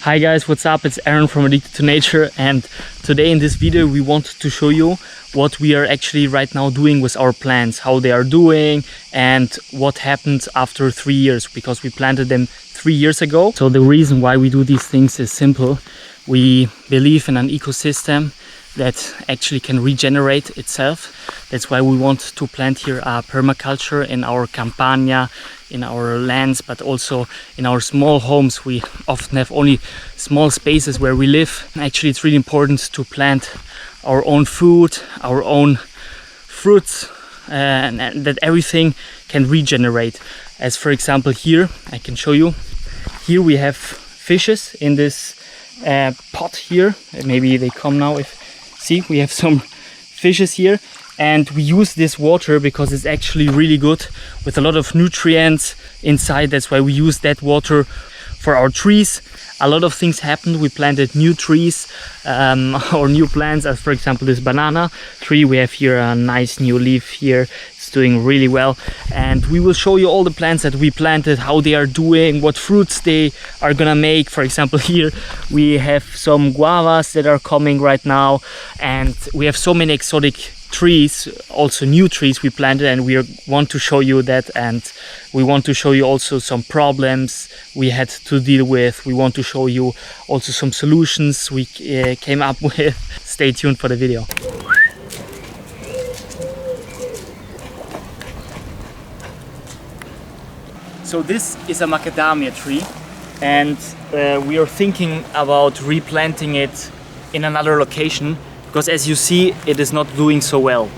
Hi guys, what's up? It's Aaron from Addicted to Nature, and today in this video we want to show you what we are actually right now doing with our plants, how they are doing and what happened after 3 years, because we planted them 3 years ago. So the reason why we do these things is simple. We believe in an ecosystem that actually can regenerate itself. That's why we want to plant here a permaculture in our campagna, in our lands, but also in our small homes. We often have only small spaces where we live. Actually, it's really important to plant our own food, our own fruits, and that everything can regenerate. As for example here, I can show you. Here we have fishes in this pot here. Maybe they come now. See, we have some fishes here, and we use this water because it's actually really good with a lot of nutrients inside. That's why we use that water for our trees. A lot of things happened. We planted new trees or new plants, as for example this banana tree. We have here a nice new leaf here. It's doing really well, and we will show you all the plants that we planted, how they are doing, what fruits they are gonna make. For example, here we have some guavas that are coming right now, and we have so many exotic trees, also new trees we planted, and we want to show you that. And we want to show you also some problems we had to deal with. We want to show you also some solutions we came up with. Stay tuned for the video. So this is a macadamia tree, and we are thinking about replanting it in another location, because as you see, it is not doing so well.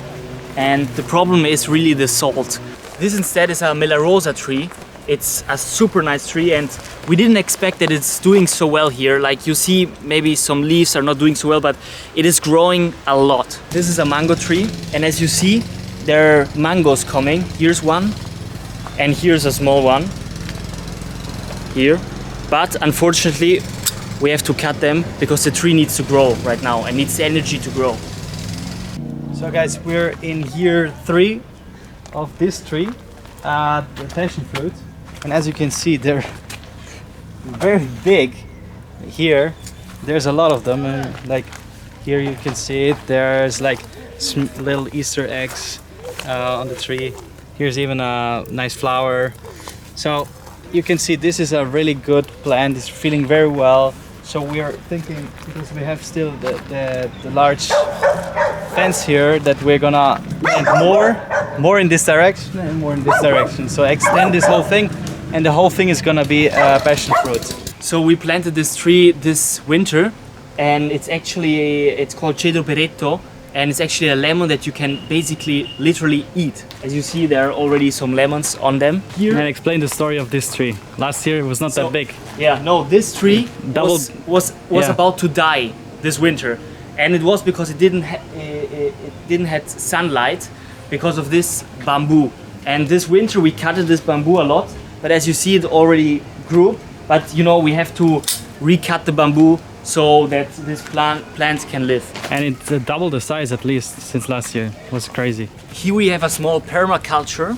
And the problem is really the salt. This instead is a Melarosa tree. It's a super nice tree, and we didn't expect that it's doing so well here. Like you see, maybe some leaves are not doing so well, but it is growing a lot. This is a mango tree, and as you see, there are mangoes coming. Here's one, and here's a small one here. But unfortunately, we have to cut them because the tree needs to grow right now and needs energy to grow. So guys, we're in year 3 of this tree, the passion fruit, and as you can see, they're very big. Here there's a lot of them, like here you can see it. There's like little Easter eggs on the tree. Here's even a nice flower. So you can see this is a really good plant. It's feeling very well. So we are thinking, because we have still the large fence here, that we're gonna plant more in this direction and more in this direction. So extend this whole thing, and the whole thing is gonna be passion fruit. So we planted this tree this winter, and it's called Cedro Peretto, and it's actually a lemon that you can basically literally eat. As you see, there are already some lemons on them. Here. And explain the story of this tree. Last year it was not that big. Yeah, no, this tree was about to die this winter, and it was because it didn't have sunlight because of this bamboo. And this winter we cut this bamboo a lot, but as you see, it already grew. But you know, we have to recut the bamboo so that this plants can live. And it's double the size at least since last year. It was crazy. Here we have a small permaculture.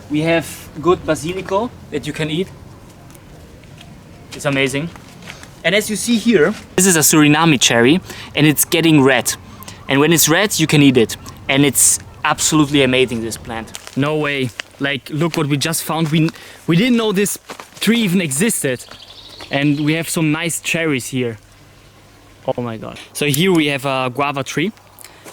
We have good basilico that you can eat. It's amazing. And as you see here, this is a Suriname cherry, and it's getting red. And when it's red, you can eat it. And it's absolutely amazing, this plant. No way. Like, look what we just found. We didn't know this tree even existed. And we have some nice cherries here. Oh my god. So here we have a guava tree.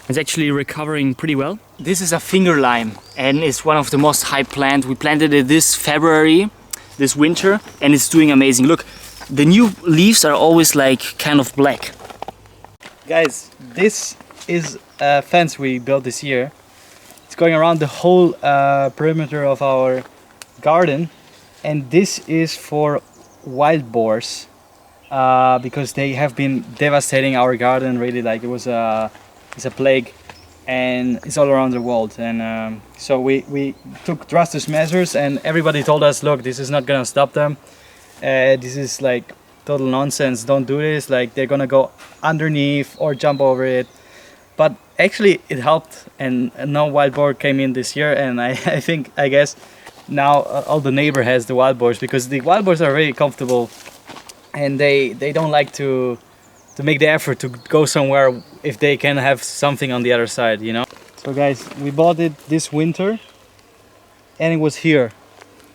It's actually recovering pretty well. This is a finger lime, and it's one of the most hyped plants. We planted it this February, this winter, and it's doing amazing. Look, the new leaves are always like kind of black. Guys, this is a fence we built this year. It's going around the whole perimeter of our garden, and this is for wild boars. Because they have been devastating our garden, really. Like it's a plague, and it's all around the world. And so we took drastic measures, and everybody told us, look, this is not gonna stop them. This is like total nonsense. Don't do this. Like they're gonna go underneath or jump over it. But actually, it helped, and no wild boar came in this year. And I guess now all the neighbor has the wild boars, because the wild boars are very comfortable and they don't like to make the effort to go somewhere if they can have something on the other side, you know. So guys, we bought it this winter and it was here,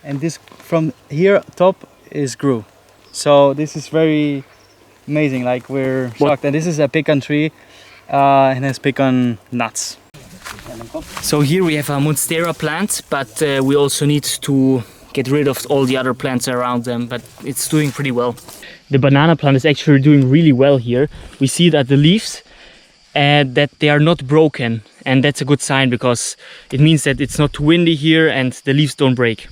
and this from here top is grew. So this is very amazing, like we're shocked. And this is a pecan tree and has pecan nuts. So here we have a Monstera plant, but we also need to get rid of all the other plants around them, but it's doing pretty well. The banana plant is actually doing really well here. We see that the leaves that they are not broken, and that's a good sign because it means that it's not too windy here and the leaves don't break.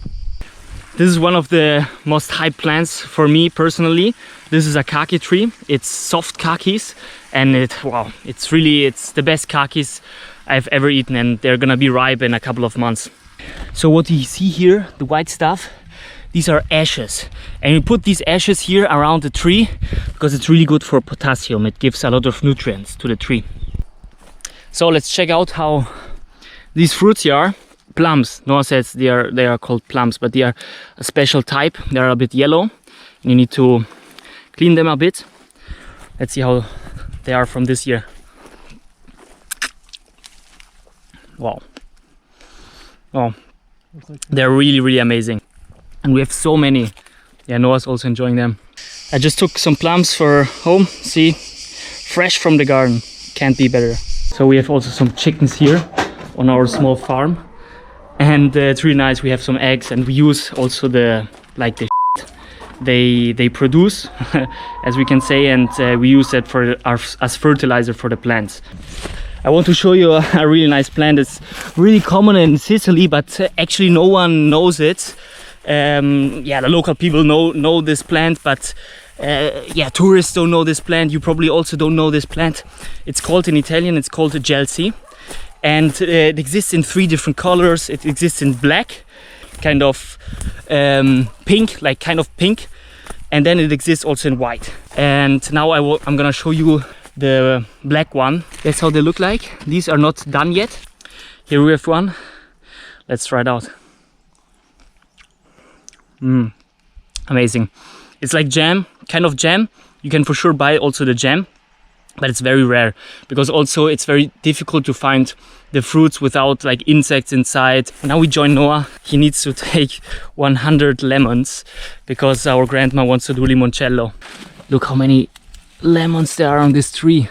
This is one of the most hyped plants for me personally. This is a Kaki tree. It's soft kakis, and it's the best kakis I've ever eaten, and they're gonna be ripe in a couple of months. So what you see here, the white stuff, these are ashes, and we put these ashes here around the tree because it's really good for potassium. It gives a lot of nutrients to the tree. So let's check out how these fruits here are. Plums. Noah says they are called plums, but they are a special type. They are a bit yellow. You need to clean them a bit. Let's see how they are from this year. Wow. Oh, they're really amazing. And we have so many. Yeah, Noah's also enjoying them. I just took some plums for home. See, fresh from the garden. Can't be better. So we have also some chickens here on our small farm. And it's really nice. We have some eggs, and we use also the they produce, as we can say, and we use that as fertilizer for the plants. I want to show you a really nice plant. It's really common in Sicily, but actually no one knows it. Yeah, the local people know this plant, but yeah, tourists don't know this plant. You probably also don't know this plant. It's called in Italian, it's called a Gelsi. And it exists in 3 different colors. It exists in black, kind of pink, like kind of pink. And then it exists also in white. And now I'm gonna show you the black one. That's how they look like. These are not done yet. Here we have one. Let's try it out. Amazing. It's like jam, kind of jam. You can for sure buy also the jam, but it's very rare because also it's very difficult to find the fruits without like insects inside. Now we join Noah. He needs to take 100 lemons because our grandma wants to do limoncello. Look how many lemons there are on this tree.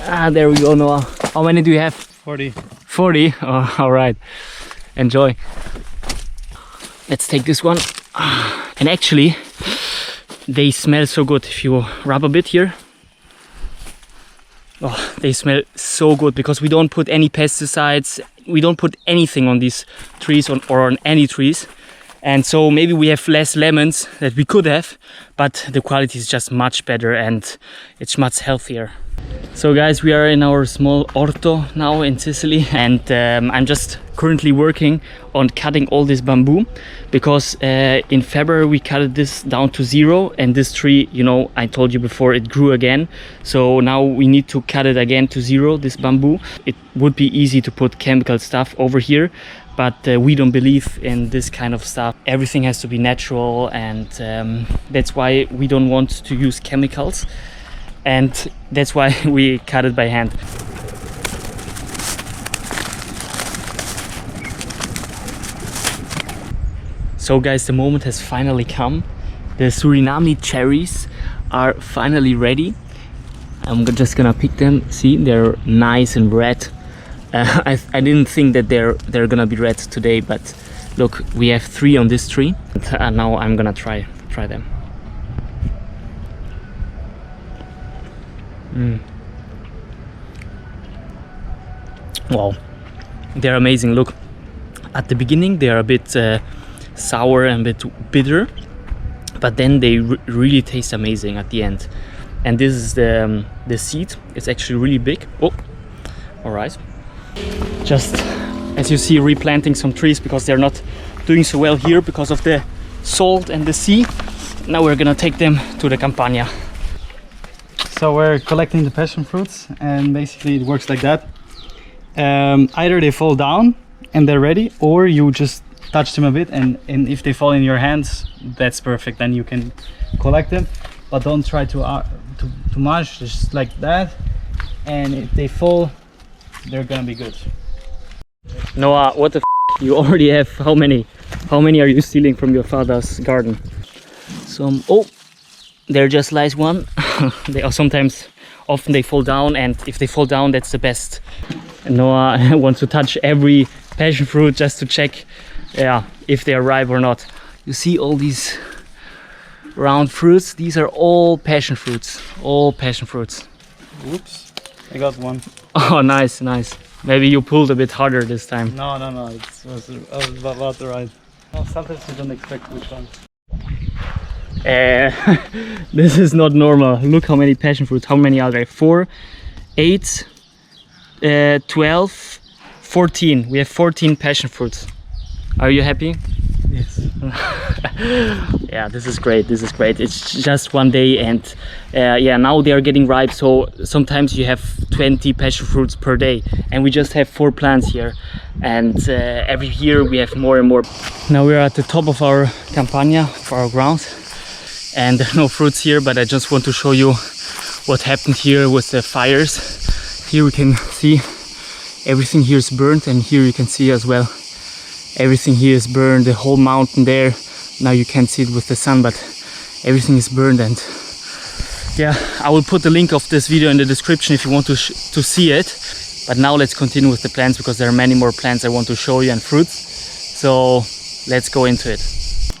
Ah, there we go, Noah. How many do you have? 40. 40? Oh, all right. Enjoy. Let's take this one. And actually, they smell so good. If you rub a bit here, oh, they smell so good because we don't put any pesticides. We don't put anything on these trees or on any trees. And so maybe we have less lemons that we could have, but the quality is just much better and it's much healthier. So guys, we are in our small orto now in Sicily, and I'm just currently working on cutting all this bamboo because in February we cut this down to 0, and this tree, you know, I told you before, it grew again. So now we need to cut it again to 0, this bamboo. It would be easy to put chemical stuff over here, but we don't believe in this kind of stuff. Everything has to be natural, and that's why we don't want to use chemicals. And that's why we cut it by hand. So guys, the moment has finally come. The Suriname cherries are finally ready. I'm just gonna pick them. See, they're nice and red. I didn't think that they're gonna be red today, but look, we have 3 on this tree, and now I'm gonna try them. Wow, they're amazing. Look, at the beginning they are a bit sour and a bit bitter, but then they really taste amazing at the end. And this is the seed. It's actually really big. Oh, all right. Just as you see, replanting some trees because they're not doing so well here because of the salt and the sea. Now we're gonna take them to the Campania. So we're collecting the passion fruits, and basically it works like that. Either they fall down and they're ready, or you just touch them a bit, and if they fall in your hands, that's perfect. Then you can collect them. but don't try too much, just like that. And if they fall, they're gonna be good. Noah, what the f? You already have how many? How many are you stealing from your father's garden? Some. Oh, there just lies one. They are often they fall down, and if they fall down, that's the best. And Noah wants to touch every passion fruit just to check, yeah, if they are ripe or not. You see all these round fruits? These are all passion fruits. All passion fruits. Whoops! I got one. Oh, nice, nice. Maybe you pulled a bit harder this time. No. I was about to ride. Oh, sometimes you don't expect which one. This is not normal. Look how many passion fruits. How many are there? 4, 8, 12, 14. We have 14 passion fruits. Are you happy? Yes. Yeah, this is great. This is great. It's just one day, and yeah, now they are getting ripe. So sometimes you have 20 passion fruits per day, and we just have 4 plants here. And every year we have more and more. Now we're at the top of our campagna, for our ground, and there are no fruits here. But I just want to show you what happened here with the fires. Here we can see everything here is burnt, and here you can see as well. Everything here is burned, the whole mountain there. Now you can't see it with the sun, but everything is burned. And yeah, I will put the link of this video in the description if you want to see it. But now let's continue with the plants, because there are many more plants I want to show you and fruits. So let's go into it.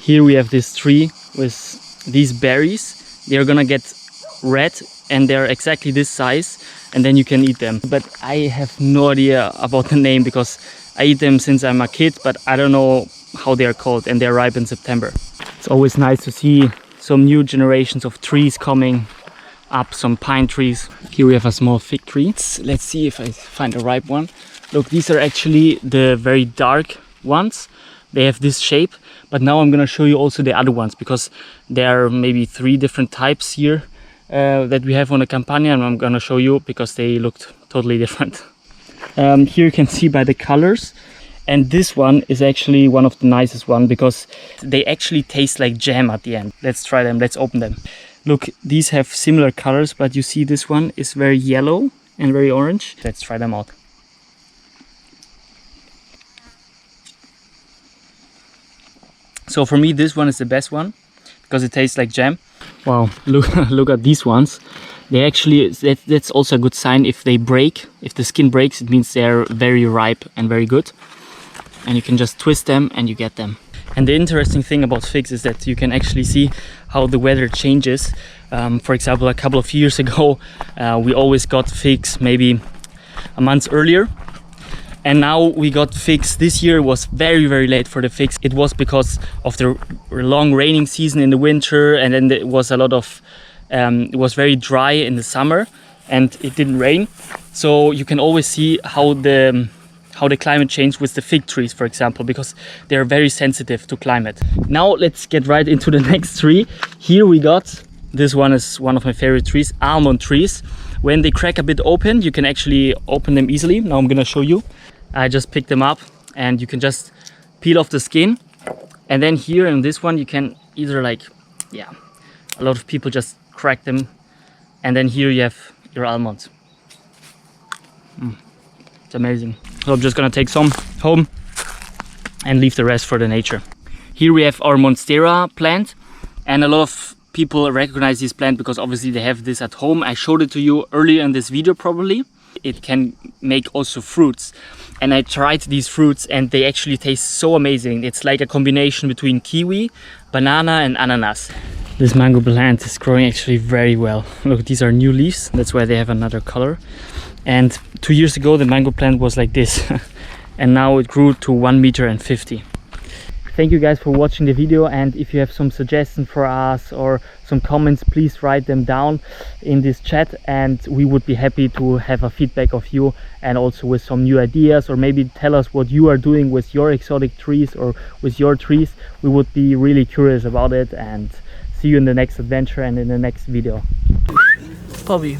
Here we have this tree with these berries. They are gonna get red, and they're exactly this size, and then you can eat them. But I have no idea about the name, because I eat them since I'm a kid, but I don't know how they are called, and they're ripe in September. It's always nice to see some new generations of trees coming up, some pine trees. Here we have a small fig tree. Let's see if I find a ripe one. Look, these are actually the very dark ones. They have this shape, but now I'm gonna show you also the other ones, because there are maybe 3 different types here that we have on the Campagna, and I'm gonna show you because they looked totally different. Here you can see by the colors, and this one is actually one of the nicest one, because they actually taste like jam at the end. Let's try them, let's open them. Look, these have similar colors, but you see this one is very yellow and very orange. Let's try them out. So for me this one is the best one, because it tastes like jam. Wow, look at these ones. They actually, that's also a good sign. If they break, if the skin breaks, it means they're very ripe and very good. And you can just twist them and you get them. And the interesting thing about figs is that you can actually see how the weather changes. For example, a couple of years ago, we always got figs maybe a month earlier. And now we got figs. This year was very late for the figs. It was because of the long raining season in the winter, and then there was a lot of it was very dry in the summer, and it didn't rain. So you can always see how the climate changed with the fig trees, for example, because they are very sensitive to climate. Now let's get right into the next tree. Here we got, this one is one of my favorite trees, almond trees. When they crack a bit open, you can actually open them easily. Now I'm gonna show you. I just picked them up, and you can just peel off the skin. And then here in this one, you can either a lot of people just crack them, and then here you have your almonds. It's amazing. So I'm just gonna take some home and leave the rest for the nature. Here we have our Monstera plant, and a lot of people recognize this plant because obviously they have this at home. I showed it to you earlier in this video probably. It can make also fruits, and I tried these fruits and they actually taste so amazing. It's like a combination between kiwi, banana and ananas. This mango plant is growing actually very well. Look, these are new leaves, that's why they have another color. And 2 years ago the mango plant was like this and now it grew to 1.50 meters. Thank you guys for watching the video, and if you have some suggestions for us or some comments, please write them down in this chat, and we would be happy to have a feedback of you, and also with some new ideas, or maybe tell us what you are doing with your exotic trees or with your trees. We would be really curious about it, and see you in the next adventure and in the next video. Puppy.